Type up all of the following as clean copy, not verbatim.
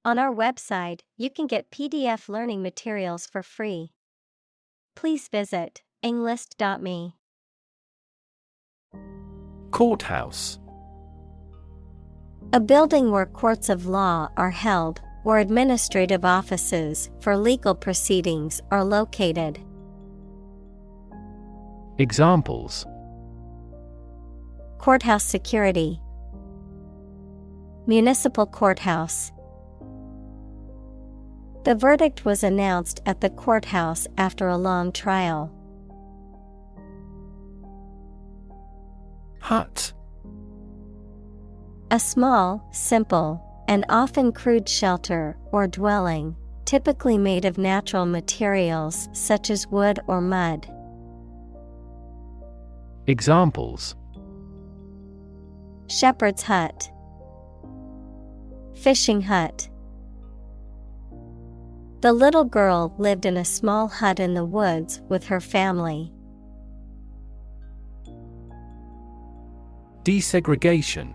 On our website, you can get PDF learning materials for free. Please visit englist.me. Courthouse. A building where courts of law are held, or administrative offices for legal proceedings are located. Examples: Courthouse security, municipal courthouse. The verdict was announced at the courthouse after a long trial. Hut. A small, simple, and often crude shelter or dwelling, typically made of natural materials such as wood or mud. Examples: Shepherd's hut, fishing hut. The little girl lived in a small hut in the woods with her family. Desegregation.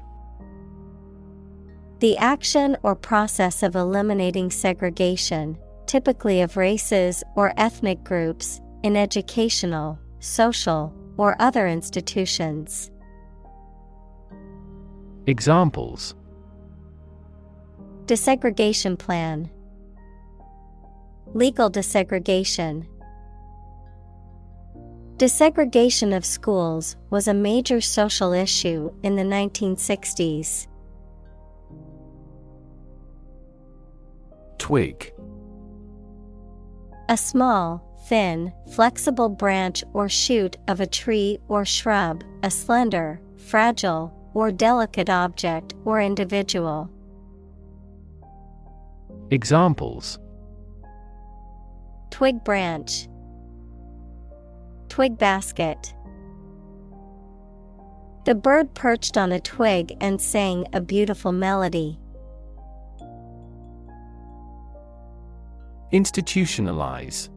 The action or process of eliminating segregation, typically of races or ethnic groups, in educational, social, or other institutions. Examples: Desegregation plan, legal desegregation. Desegregation of schools was a major social issue in the 1960s. Twig. A small, thin, flexible branch or shoot of a tree or shrub, a slender, fragile, or delicate object or individual. Examples: Twig branch, twig basket. The bird perched on a twig and sang a beautiful melody. Institutionalize.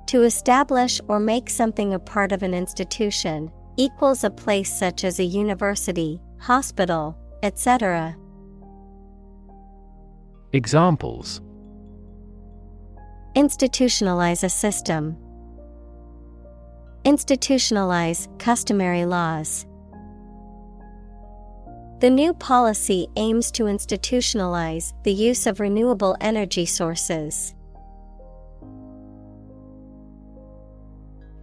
To establish or make something a part of an institution, equals a place such as a university, hospital, etc. Examples: Institutionalize a system. Institutionalize customary laws. The new policy aims to institutionalize the use of renewable energy sources.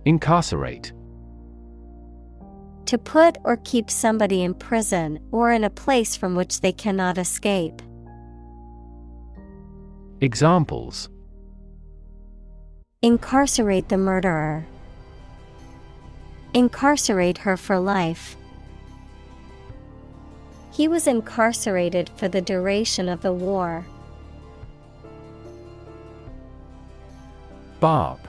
Incarcerate. To put or keep somebody in prison or in a place from which they cannot escape. Examples: Incarcerate the murderer. Incarcerate her for life. He was incarcerated for the duration of the war. Barb.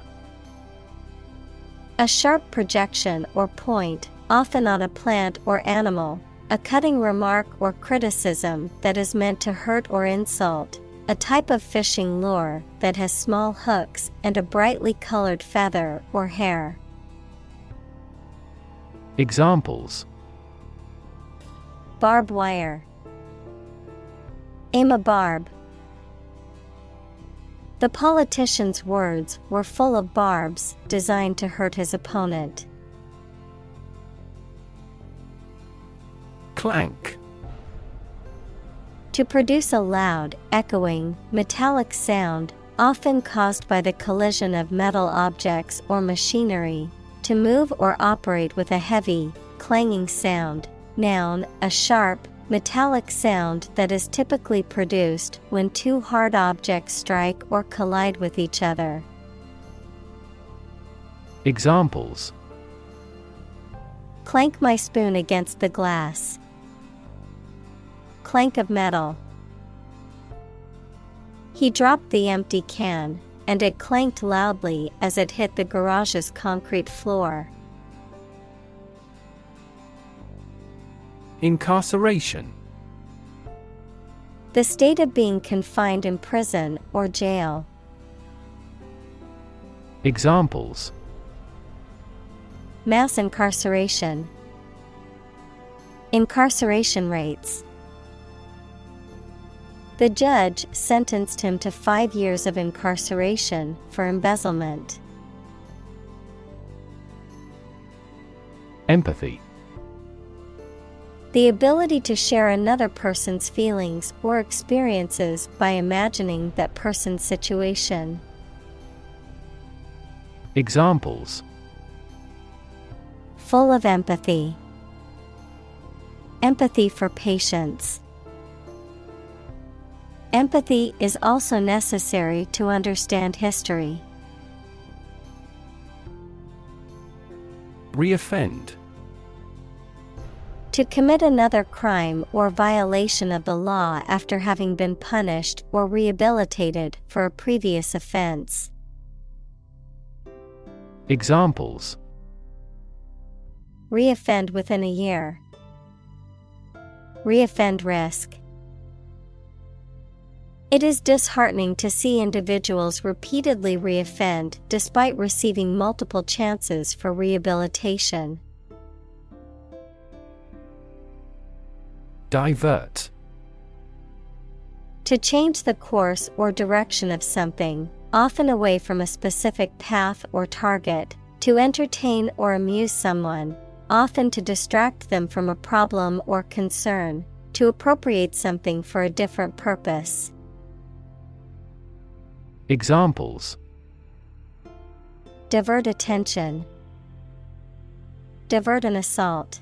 A sharp projection or point, often on a plant or animal, a cutting remark or criticism that is meant to hurt or insult, a type of fishing lure that has small hooks and a brightly colored feather or hair. Examples: Barbed wire. Aim a barb. The politician's words were full of barbs designed to hurt his opponent. Clank. To produce a loud, echoing, metallic sound, often caused by the collision of metal objects or machinery. To move or operate with a heavy, clanging sound. Noun, a sharp, metallic sound that is typically produced when two hard objects strike or collide with each other. Examples: Clank my spoon against the glass. Clank of metal. He dropped the empty can, and it clanked loudly as it hit the garage's concrete floor. Incarceration. The state of being confined in prison or jail. Examples: Mass incarceration. Incarceration rates. The judge sentenced him to 5 years of incarceration for embezzlement. Empathy. The ability to share another person's feelings or experiences by imagining that person's situation. Examples: Full of empathy. Empathy for patients. Empathy is also necessary to understand history. Reoffend. To commit another crime or violation of the law after having been punished or rehabilitated for a previous offense. Examples: Reoffend within a year. Reoffend risk. It is disheartening to see individuals repeatedly reoffend despite receiving multiple chances for rehabilitation. Divert. To change the course or direction of something, often away from a specific path or target, to entertain or amuse someone, often to distract them from a problem or concern, to appropriate something for a different purpose. Examples: Divert attention. Divert an assault.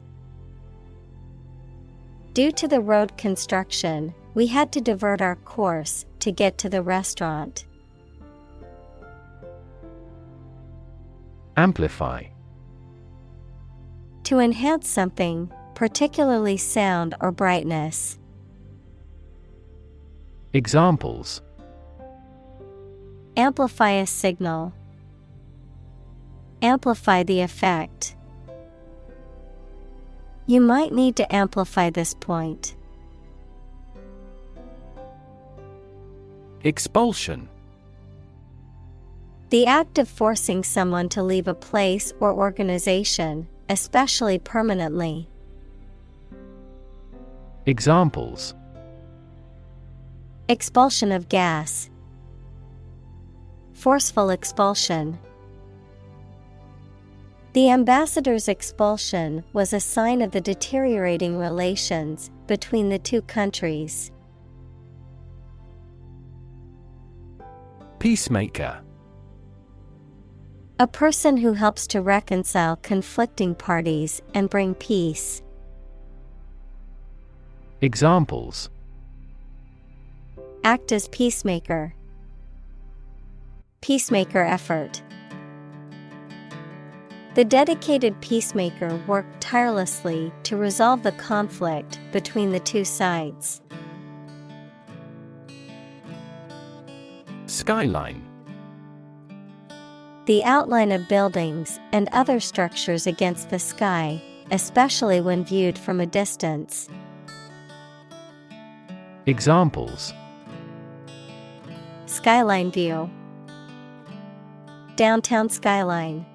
Due to the road construction, we had to divert our course to get to the restaurant. Amplify. To enhance something, particularly sound or brightness. Examples: Amplify a signal. Amplify the effect. You might need to amplify this point. Expulsion. The act of forcing someone to leave a place or organization, especially permanently. Examples: Expulsion of gas. Forceful expulsion. The ambassador's expulsion was a sign of the deteriorating relations between the two countries. Peacemaker. A person who helps to reconcile conflicting parties and bring peace. Examples: Act as peacemaker. Peacemaker effort. The dedicated peacemaker worked tirelessly to resolve the conflict between the two sides. Skyline. The outline of buildings and other structures against the sky, especially when viewed from a distance. Examples: Skyline view. Downtown skyline.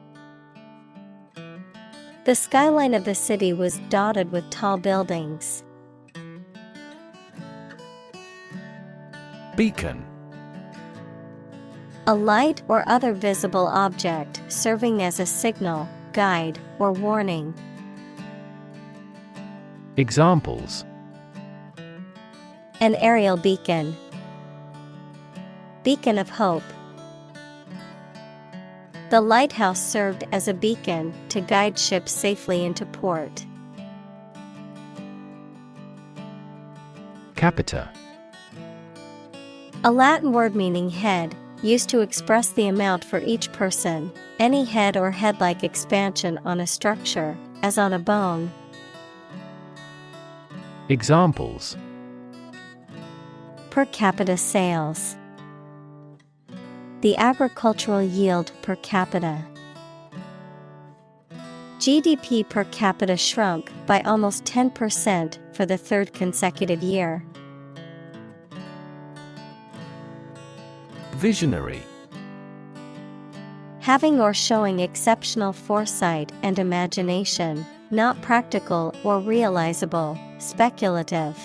The skyline of the city was dotted with tall buildings. Beacon. A light or other visible object serving as a signal, guide, or warning. Examples: An aerial beacon. Beacon of hope. The lighthouse served as a beacon to guide ships safely into port. Capita. A Latin word meaning head, used to express the amount for each person, any head or head-like expansion on a structure, as on a bone. Examples: Per capita sales. The agricultural yield per capita. GDP per capita shrunk by almost 10% for the third consecutive year. Visionary. Having or showing exceptional foresight and imagination, not practical or realizable, speculative.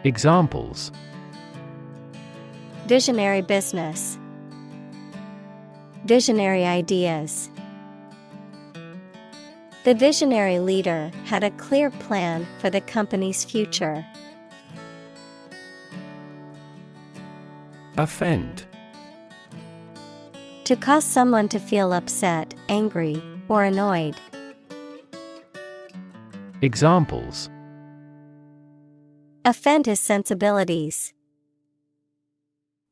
Examples: visionary business, visionary ideas. The visionary leader had a clear plan for the company's future. Offend. To cause someone to feel upset, angry, or annoyed. Examples: offend his sensibilities,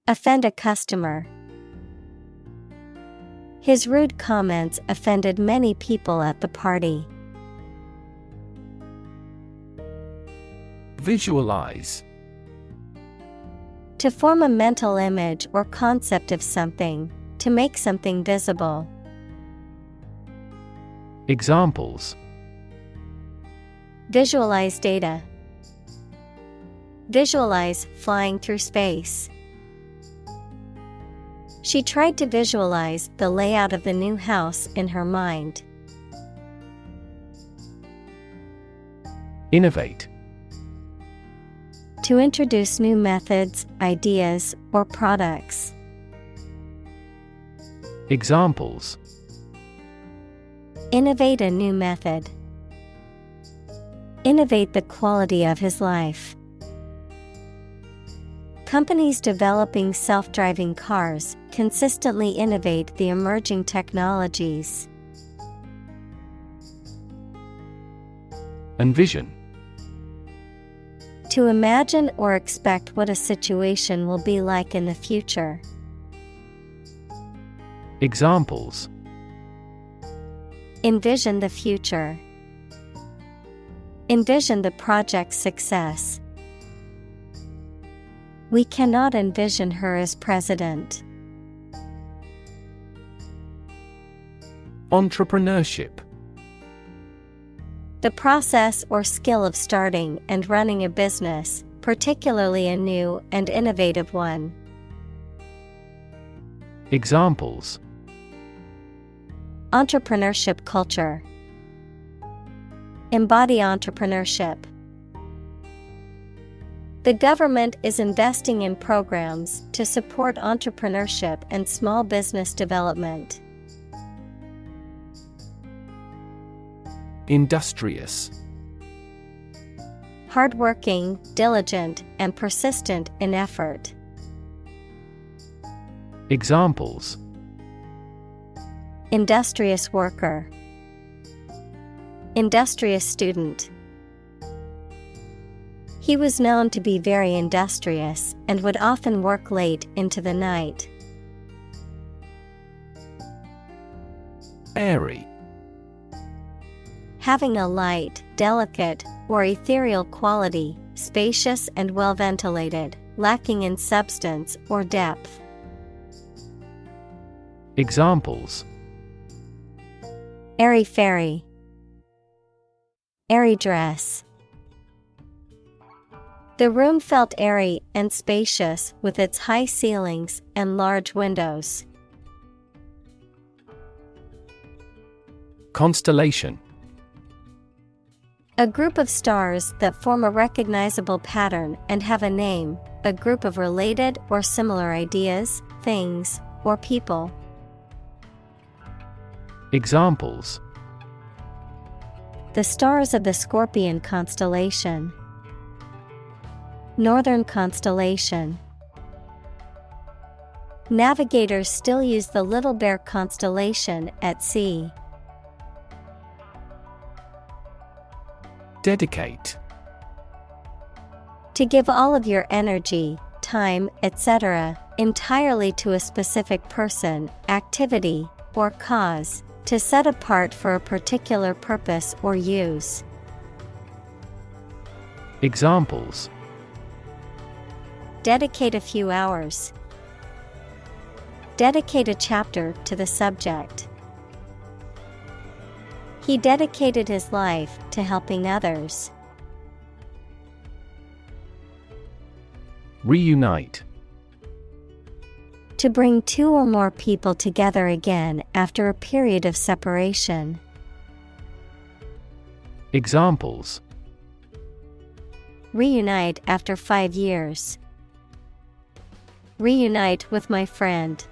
offend a customer. His rude comments offended many people at the party. Visualize. To form a mental image or concept of something, to make something visible. Examples: visualize data, visualize flying through space. She tried to visualize the layout of the new house in her mind. Innovate. To introduce new methods, ideas, or products. Examples: innovate a new method, innovate the quality of his life. Companies developing self-driving cars consistently innovate the emerging technologies. Envision. To imagine or expect what a situation will be like in the future. Examples: envision the future, envision the project's success. We cannot envision her as president. Entrepreneurship. The process or skill of starting and running a business, particularly a new and innovative one. Examples: entrepreneurship culture, embody entrepreneurship. The government is investing in programs to support entrepreneurship and small business development. Industrious. Hardworking, diligent, and persistent in effort. Examples: industrious worker, industrious student. He was known to be very industrious and would often work late into the night. Airy. Having a light, delicate, or ethereal quality, spacious and well ventilated, lacking in substance or depth. Examples: airy fairy, airy dress. The room felt airy and spacious with its high ceilings and large windows. Constellation. A group of stars that form a recognizable pattern and have a name, a group of related or similar ideas, things, or people. Examples: the stars of the Scorpion constellation, Northern constellation. Navigators still use the Little Bear constellation at sea. Dedicate. To give all of your energy, time, etc., entirely to a specific person, activity, or cause, to set apart for a particular purpose or use. Examples: dedicate a few hours. Dedicate a chapter to the subject. He dedicated his life to helping others. Reunite. To bring two or more people together again after a period of separation. Examples: Reunite after 5 years. Reunite with my friend.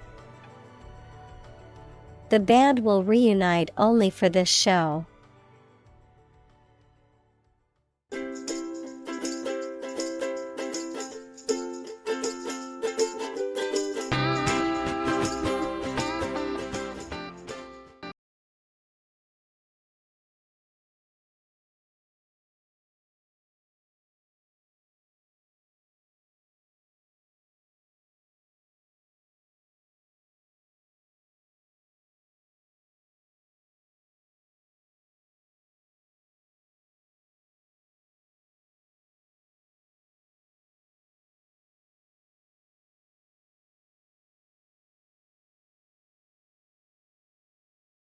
The band will reunite only for this show.